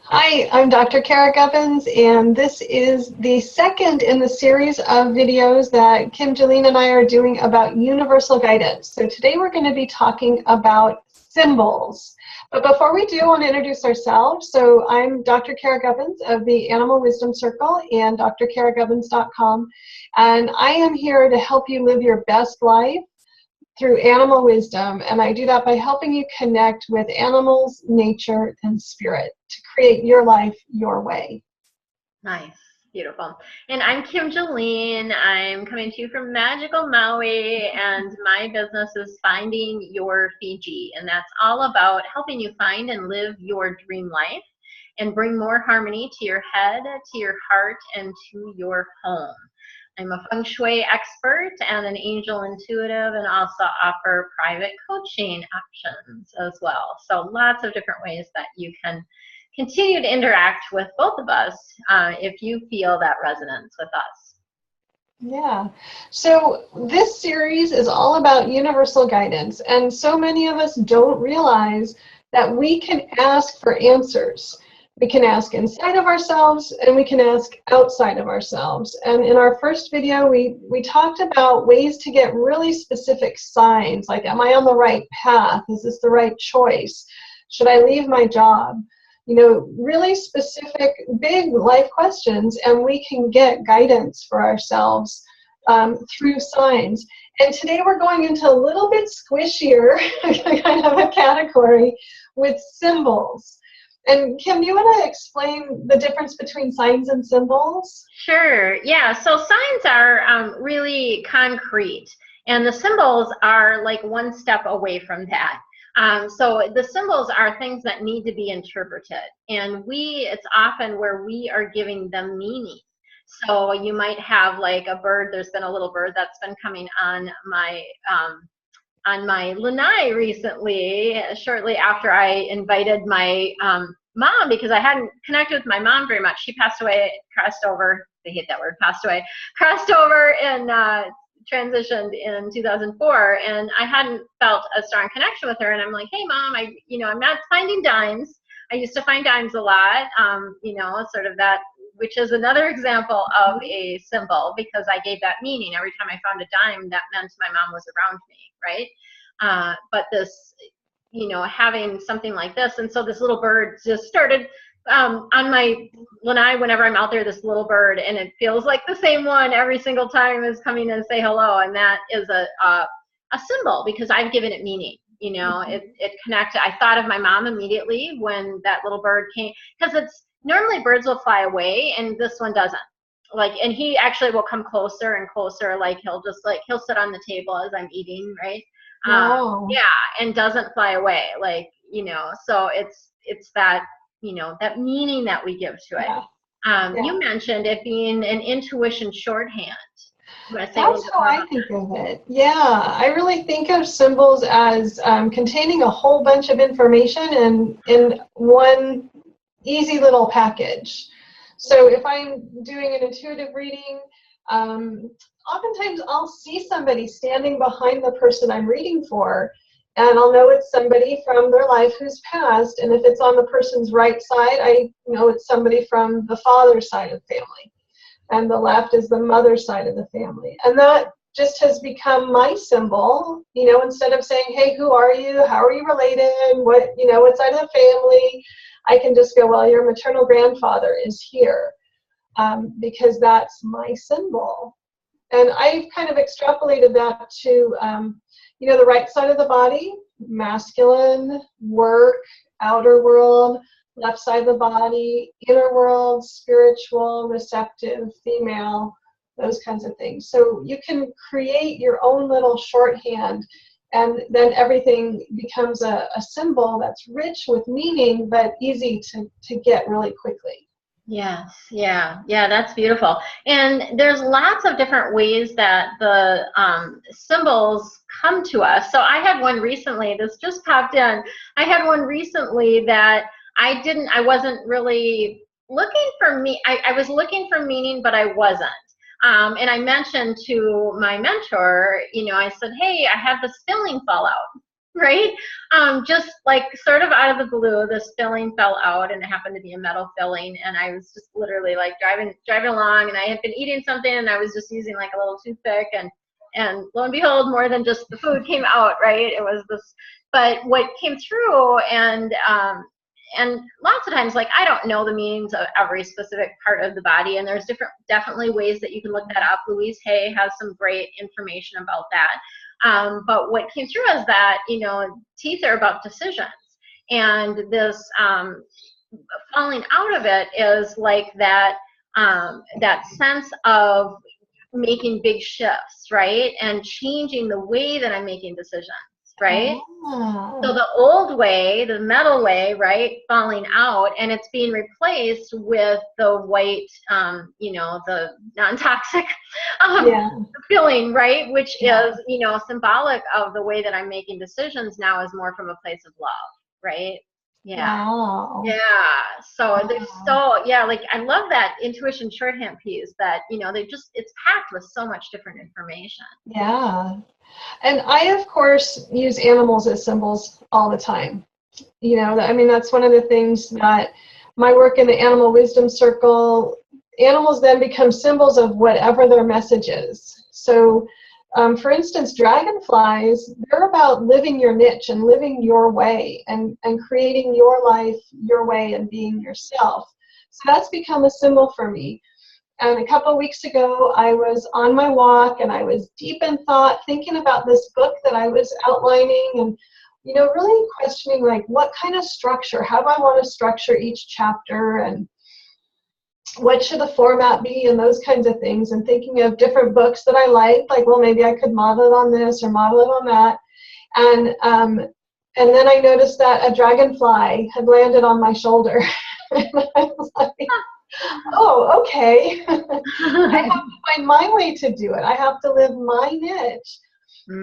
Hi, I'm Dr. Kara Gubbins, and this is the second in the series of videos that Kim Jolene and I are doing about universal guidance. So today we're going to be talking about symbols. But before we do, I want to introduce ourselves. So I'm Dr. Kara Gubbins of the Animal Wisdom Circle and drkaragubbins.com, and I am here to help you live your best life through animal wisdom, and I do that by helping you connect with animals, nature, and spirit to create your life your way. Nice. Beautiful. And I'm Kim Jolene. I'm coming to you from magical Maui, and my business is Finding Your Fiji, and that's all about helping you find and live your dream life and bring more harmony to your head, to your heart, and to your home. I'm a Feng Shui expert and an angel intuitive, and also offer private coaching options as well. So lots of different ways that you can continue to interact with both of us if you feel that resonance with us. Yeah. So this series is all about universal guidance, and so many of us don't realize that we can ask for answers. We can ask inside of ourselves, and we can ask outside of ourselves. And in our first video, we talked about ways to get really specific signs, like, am I on the right path? Is this the right choice? Should I leave my job? You know, really specific, big life questions, and we can get guidance for ourselves through signs. And today we're going into a little bit squishier kind of a category with symbols. And Kim, do you want to explain the difference between signs and symbols? Sure. Yeah. So signs are really concrete, and the symbols are like one step away from that. So the symbols are things that need to be interpreted, and it's often where we are giving them meaning. So you might have like a bird. There's been a little bird that's been coming on my lanai recently, shortly after I invited my mom, because I hadn't connected with my mom very much. She passed away, crossed over, I hate that word, passed away, crossed over and transitioned in 2004, and I hadn't felt a strong connection with her. And I'm like, hey mom, I'm not finding dimes. I used to find dimes a lot, sort of that, which is another example of a symbol, because I gave that meaning. Every time I found a dime, that meant my mom was around me, right? But this, having something like this, and so this little bird just started on my lanai. Whenever I'm out there, this little bird, and it feels like the same one every single time, is coming to say hello, and that is a symbol, because I've given it meaning. It connected. I thought of my mom immediately when that little bird came, because it's normally birds will fly away, and this one doesn't. And he actually will come closer and closer. Like he'll sit on the table as I'm eating, right? Wow. Yeah, and doesn't fly away. So it's that, that meaning that we give to it. Yeah. You mentioned it being an intuition shorthand. That's how I think of it. Yeah, I really think of symbols as containing a whole bunch of information in one easy little package. So if I'm doing an intuitive reading, oftentimes I'll see somebody standing behind the person I'm reading for, and I'll know it's somebody from their life who's passed. And if it's on the person's right side, I know it's somebody from the father's side of the family, and the left is the mother's side of the family. And that just has become my symbol. Instead of saying, hey, who are you? How are you related? What side of the family? I can just go, well, your maternal grandfather is here, because that's my symbol. And I've kind of extrapolated that to, the right side of the body, masculine, work, outer world, left side of the body, inner world, spiritual, receptive, female, those kinds of things. So you can create your own little shorthand, and then everything becomes a symbol that's rich with meaning, but easy to get really quickly. Yes, yeah, that's beautiful. And there's lots of different ways that the symbols come to us. So I had one recently, this just popped in. I had one recently that I wasn't really looking for I was looking for meaning, but I wasn't. And I mentioned to my mentor, I said, hey, I have this filling fallout. right? Just like sort of out of the blue, this filling fell out, and it happened to be a metal filling, and I was just literally like driving along, and I had been eating something, and I was just using like a little toothpick, and lo and behold, more than just the food came out, right? It was this, but what came through, and lots of times, like, I don't know the meanings of every specific part of the body, and there's definitely ways that you can look that up. Louise Hay has some great information about that. But what came through is that, you know, teeth are about decisions, and this falling out of it is like that, that sense of making big shifts, right? And changing the way that I'm making decisions, right? So the old way, the metal way, right, falling out, and it's being replaced with the white, you know, the non-toxic filling, right, which is, you know, symbolic of the way that I'm making decisions now is more from a place of love, right? Yeah. Wow. Yeah. So there's like, I love that intuition shorthand piece that, you know, it's packed with so much different information. Yeah. And I, of course, use animals as symbols all the time. You know, I mean, that's one of the things that my work in the Animal Wisdom Circle, animals then become symbols of whatever their message is. So, for instance, dragonflies, they're about living your niche and living your way and creating your life your way and being yourself. So that's become a symbol for me. And a couple of weeks ago, I was on my walk and I was deep in thought, thinking about this book that I was outlining and, you know, really questioning, like, what kind of structure, how do I want to structure each chapter, and what should the format be, and those kinds of things, and thinking of different books that I liked, like, well, maybe I could model it on this or model it on that. And then I noticed that a dragonfly had landed on my shoulder. And I was like, oh, okay. I have to find my way to do it. I have to live my niche.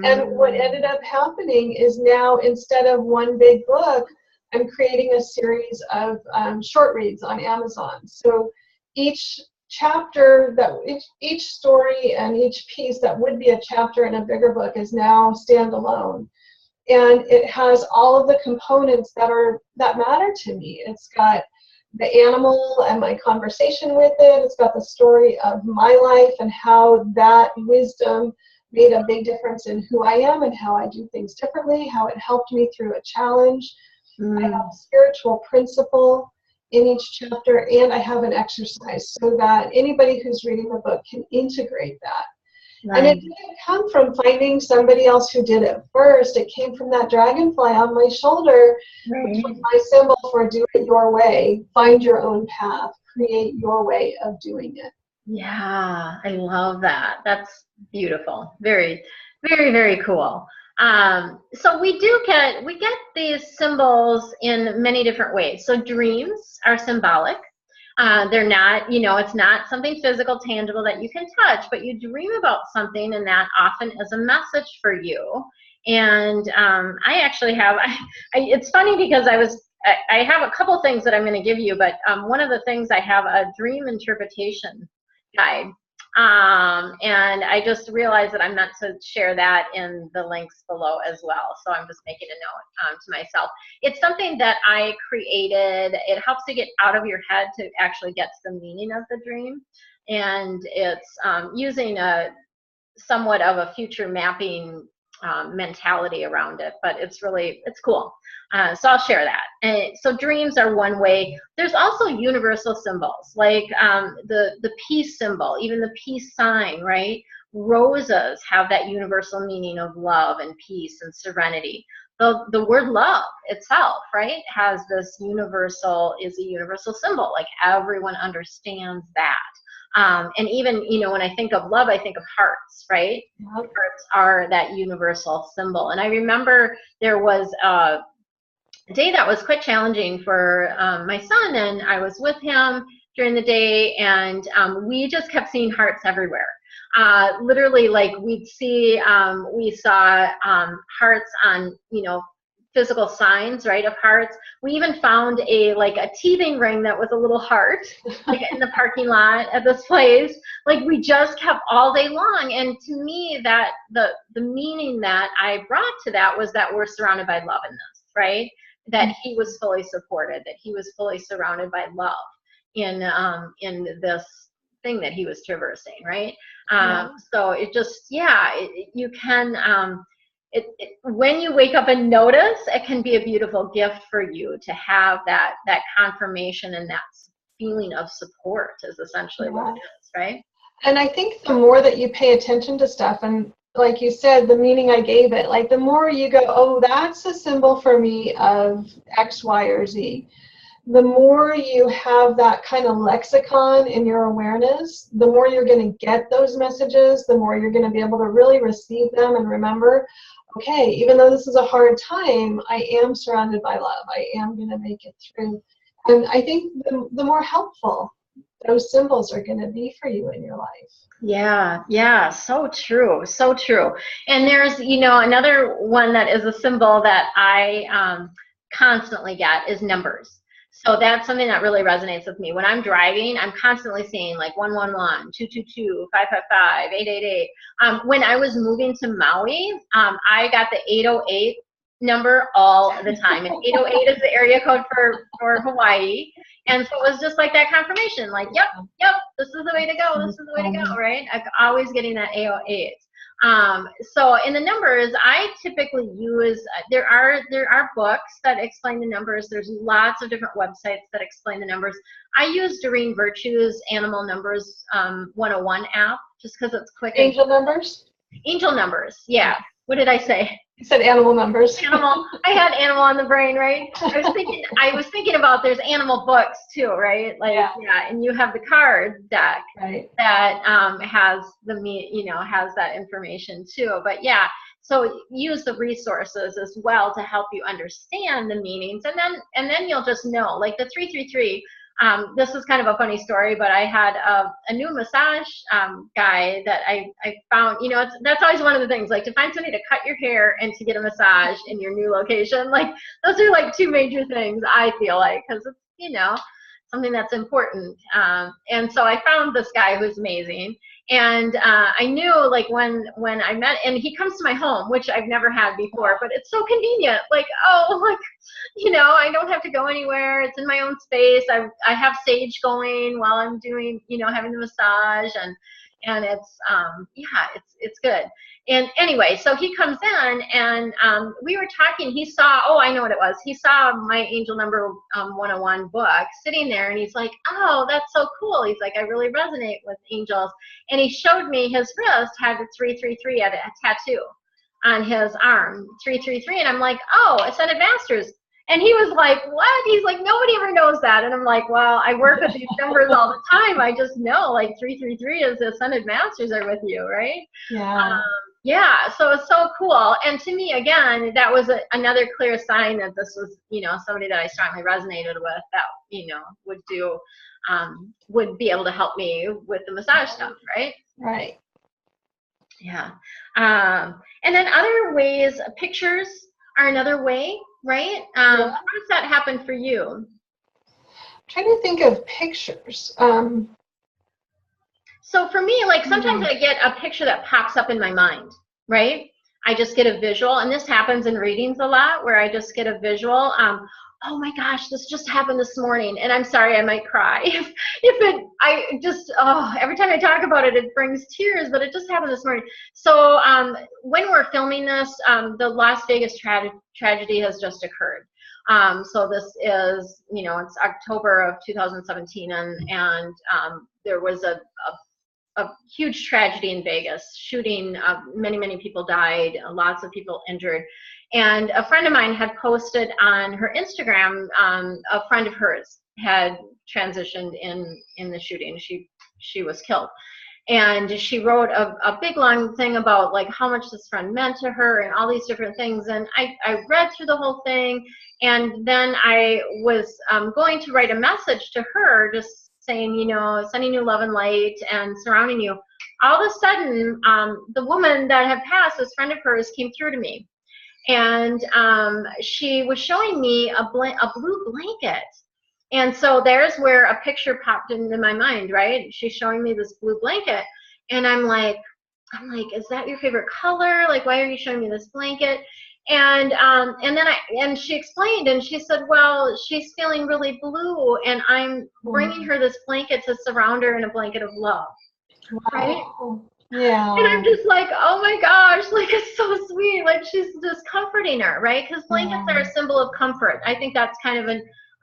And what ended up happening is now, instead of one big book, I'm creating a series of short reads on Amazon. So each chapter, each story and each piece that would be a chapter in a bigger book is now standalone. And it has all of the components that matter to me. It's got the animal and my conversation with it. It's got the story of my life and how that wisdom made a big difference in who I am and how I do things differently, how it helped me through a challenge. I have a spiritual principle in each chapter, and I have an exercise so that anybody who's reading the book can integrate that. Right. And it didn't come from finding somebody else who did it first. It came from that dragonfly on my shoulder, which was my symbol for do it your way, find your own path, create your way of doing it. Yeah, I love that. That's beautiful. Very, very, very cool. So we get these symbols in many different ways. So dreams are symbolic. They're not, you know, it's not something physical, tangible that you can touch, but you dream about something, and that often is a message for you. And I actually have, it's funny because I have a couple things that I'm going to give you, but one of the things, I have a dream interpretation guide. And I just realized that I'm not to share that in the links below as well. So I'm just making a note to myself. It's something that I created. It helps to get out of your head to actually get to the meaning of the dream. And it's using a somewhat of a future mapping mentality around it, but it's cool. So I'll share that. And so dreams are one way. There's also universal symbols, like the peace symbol, even the peace sign, right? Roses have that universal meaning of love and peace and serenity. The word love itself, right, has this is a universal symbol. Like, everyone understands that. And even, you know, when I think of love, I think of hearts, right? Yep. Hearts are that universal symbol. And I remember there was a day that was quite challenging for my son, and I was with him during the day, and we just kept seeing hearts everywhere. Literally, like, we saw hearts on, you know, physical signs, right, of hearts. We even found like a teething ring that was a little heart, like in the parking lot at this place. Like we just kept all day long. And to me, that the meaning that I brought to that was that we're surrounded by love in this, right? That he was fully supported, that he was fully surrounded by love in this thing that he was traversing, right? So it just, you can, when you wake up and notice, it can be a beautiful gift for you to have that confirmation, and that feeling of support is essentially what it is, right? And I think the more that you pay attention to stuff, and like you said, the meaning I gave it, like the more you go, oh, that's a symbol for me of X, Y, or Z. The more you have that kind of lexicon in your awareness, the more you're going to get those messages, the more you're going to be able to really receive them and remember, okay, even though this is a hard time, I am surrounded by love. I am going to make it through. And I think the more helpful those symbols are going to be for you in your life. Yeah, so true, so true. And there's, another one that is a symbol that I constantly get is numbers. So that's something that really resonates with me. When I'm driving, I'm constantly seeing like 111, 222, 555, 888. When I was moving to Maui, I got the 808 number all the time. And 808 is the area code for Hawaii. And so it was just like that confirmation, like, yep, this is the way to go. This is the way to go, right? I'm always getting that 808. So in the numbers, I typically use, there are books that explain the numbers. There's lots of different websites that explain the numbers. I use Doreen Virtue's Animal Numbers 101 app, just because it's quick. Angel numbers? Angel numbers, yeah. What did I say? You said animal numbers. Animal. I had animal on the brain, right? I was thinking about there's animal books too, right? Like, and you have the card deck that has has that information too. But so use the resources as well to help you understand the meanings, and then you'll just know. Like the 333. This is kind of a funny story, but I had a new massage guy that I found, that's always one of the things, like to find somebody to cut your hair and to get a massage in your new location. Like those are like two major things, I feel like, because it's, something that's important. And so I found this guy who's amazing. And I knew, like, when I met, and he comes to my home, which I've never had before, but it's so convenient. Like, I don't have to go anywhere. It's in my own space. I have sage going while I'm doing, having the massage, and it's good. And anyway, so he comes in, and we were talking. He saw, I know what it was. He saw my Angel Number 101 book sitting there, and he's like, oh, that's so cool. He's like, I really resonate with angels. And he showed me his wrist had the 333 at a tattoo on his arm, 333. And I'm like, oh, Ascended Masters. And he was like, what? He's like, nobody ever knows that. And I'm like, well, I work with these numbers all the time. I just know, like, 333 is the Ascended Masters are with you, right? Yeah. So it's so cool. And to me, again, that was another clear sign that this was, somebody that I strongly resonated with, that, would be able to help me with the massage stuff, right? Right. Yeah. And then other ways, pictures are another way, right? How does that happen for you? I'm trying to think of pictures. So for me, like, sometimes I get a picture that pops up in my mind, right? I just get a visual, and this happens in readings a lot, where I just get a visual. Oh my gosh, this just happened this morning, and I'm sorry, I might cry. Every time I talk about it, it brings tears, but it just happened this morning. So when we're filming this, the Las Vegas tragedy has just occurred. So this is, it's October of 2017, and there was a huge tragedy in Vegas, shooting. Many people died, lots of people injured. And a friend of mine had posted on her Instagram, a friend of hers had transitioned in the shooting. She was killed. And she wrote a big long thing about, like, how much this friend meant to her and all these different things. And I read through the whole thing, and then I was going to write a message to her, just saying, sending you love and light and surrounding you. All of a sudden, the woman that had passed, this friend of hers, came through to me. And she was showing me a blue blanket. And so there's where a picture popped into my mind, right? She's showing me this blue blanket, and I'm like, is that your favorite color? Like, why are you showing me this blanket? And then she explained, and she said, well, she's feeling really blue, and I'm bringing her this blanket to surround her in a blanket of love, right? Yeah. And I'm just like, oh my gosh, like, it's so sweet. Like, she's just comforting her, right? Because blankets are a symbol of comfort. I think that's kind of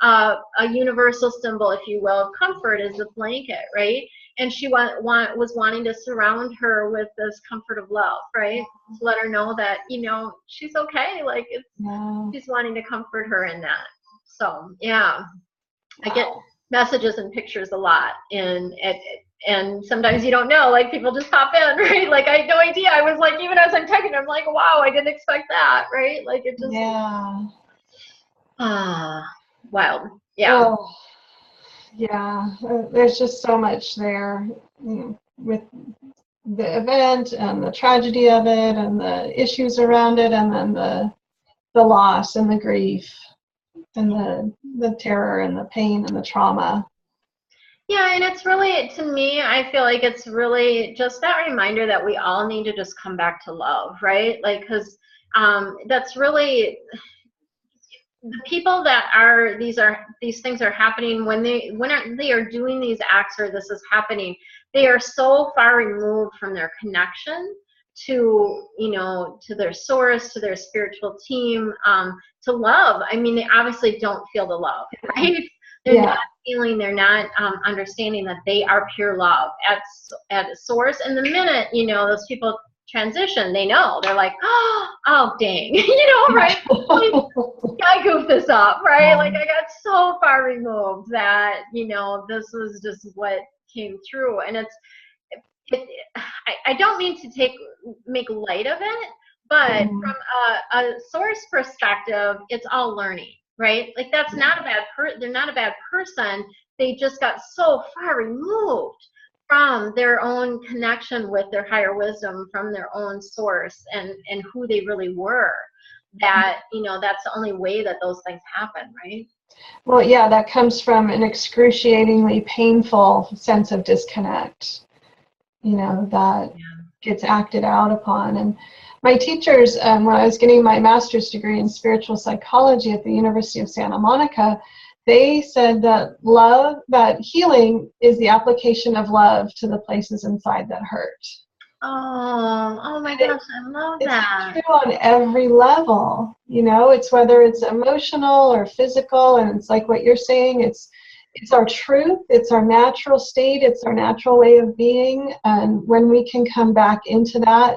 a universal symbol, if you will, of comfort is the blanket, right? And she was wanting to surround her with this comfort of love, right? To let her know that, you know, she's okay. Like, she's wanting to comfort her in that. So, yeah. I get messages and pictures a lot, and sometimes you don't know, like, people just pop in, right? Like, I had no idea. I was like, even as I'm typing, I'm like, wow, I didn't expect that, right? Like, it just, wild. Yeah. Oh, yeah. There's just so much there, you know, with the event and the tragedy of it and the issues around it, and then the loss and the grief and the terror and the pain and the trauma. Yeah, and it's really, to me, I feel like it's really just that reminder that we all need to just come back to love, right? Like, because that's really the people that these things are happening when they are doing these acts, or this is happening, they are so far removed from their connection to, you know, to their source, to their spiritual team, to love. I mean, they obviously don't feel the love, right? They're not feeling, they're not understanding that they are pure love at source. And the minute, you know, those people transition, they know, they're like, oh dang, you know, right? I goofed this up, right? Like, I got so far removed that, you know, this was just what came through. And I don't mean to make light of it, but from a source perspective, it's all learning, right? Like, that's not a bad they're not a bad person. They just got so far removed from their own connection with their higher wisdom, from their own source and who they really were, that, you know, that's the only way that those things happen, right? Well, yeah, that comes from an excruciatingly painful sense of disconnect, you know, that gets acted out upon. And my teachers, when I was getting my master's degree in spiritual psychology at the University of Santa Monica, they said that healing is the application of love to the places inside that hurt. Oh my gosh, I love that. It's true on every level, you know, it's whether it's emotional or physical, and it's like what you're saying, it's our truth, it's our natural state, it's our natural way of being. And when we can come back into that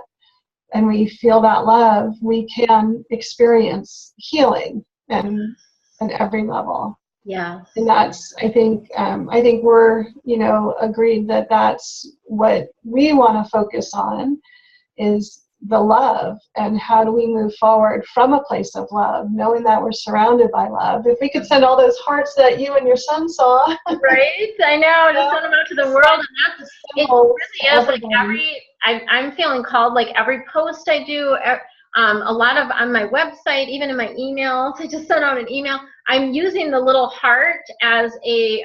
and we feel that love, we can experience healing and at every level. Yeah. And that's, I think we're, you know, agreed that that's what we want to focus on, is the love, and how do we move forward from a place of love, knowing that we're surrounded by love. If we could send all those hearts that you and your son saw. Right? I know, just send them out to the world. And it really is like I'm feeling called, like, every post I do, a lot of on my website, even in my emails, I just sent out an email. I'm using the little heart as a,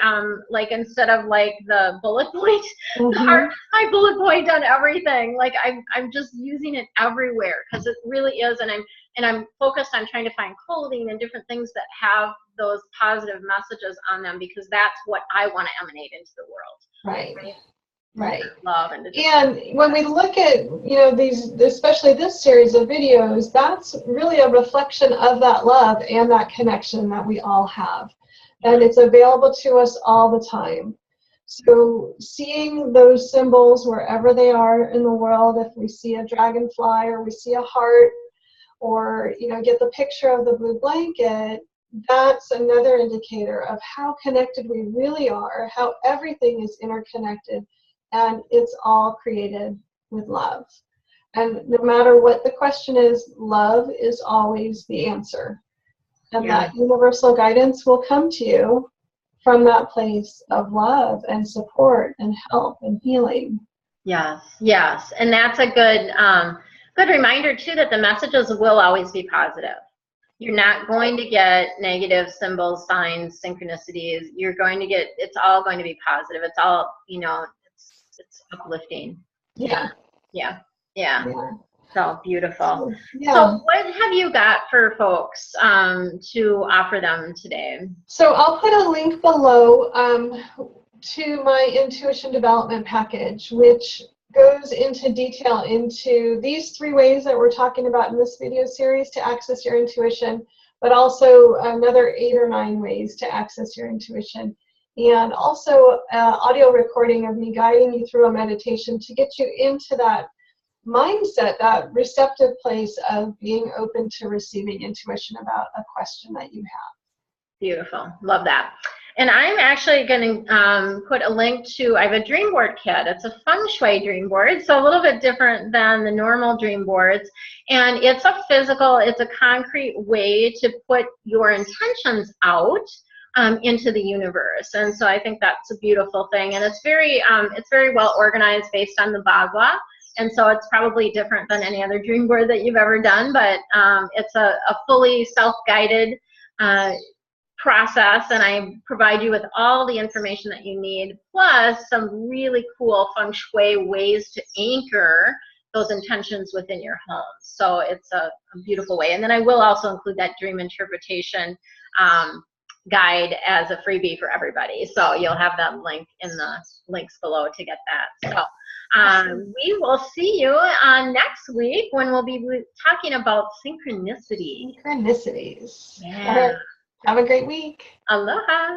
like, instead of like the bullet point, the heart is my bullet point on everything. Like, I'm just using it everywhere, because it really is. And I'm focused on trying to find clothing and different things that have those positive messages on them, because that's what I want to emanate into the world. Right. Love and when we look at, you know, these, especially this series of videos, that's really a reflection of that love and that connection that we all have, and it's available to us all the time. So seeing those symbols wherever they are in the world, if we see a dragonfly or we see a heart, or, you know, get the picture of the blue blanket, that's another indicator of how connected we really are, how everything is interconnected. And it's all created with love. And no matter what the question is, love is always the answer. And that universal guidance will come to you from that place of love and support and help and healing. Yes. And that's a good Good reminder too that the messages will always be positive. You're not going to get negative symbols, signs, synchronicities. You're going to get, it's all going to be positive. It's all, you know, it's uplifting. Yeah. Yeah. Yeah. Yeah. So beautiful. Yeah. So what have you got for folks to offer them today? So I'll put a link below to my intuition development package, which goes into detail into these 3 ways that we're talking about in this video series to access your intuition, but also another 8 or 9 ways to access your intuition. And also audio recording of me guiding you through a meditation to get you into that mindset, that receptive place of being open to receiving intuition about a question that you have. Beautiful. Love that. And I'm actually going to put a link to, I have a dream board kit. It's a Feng Shui dream board, so a little bit different than the normal dream boards. And it's a physical, it's a concrete way to put your intentions out into the universe. And so I think that's a beautiful thing. And it's very well organized based on the Bagua. And so it's probably different than any other dream board that you've ever done, but it's a fully self-guided process, and I provide you with all the information that you need, plus some really cool Feng Shui ways to anchor those intentions within your home. So it's a beautiful way. And then I will also include that dream interpretation guide as a freebie for everybody. So you'll have that link in the links below to get that. So we will see you next week when we'll be talking about synchronicity. Synchronicities. Yeah. Have a great week. Aloha.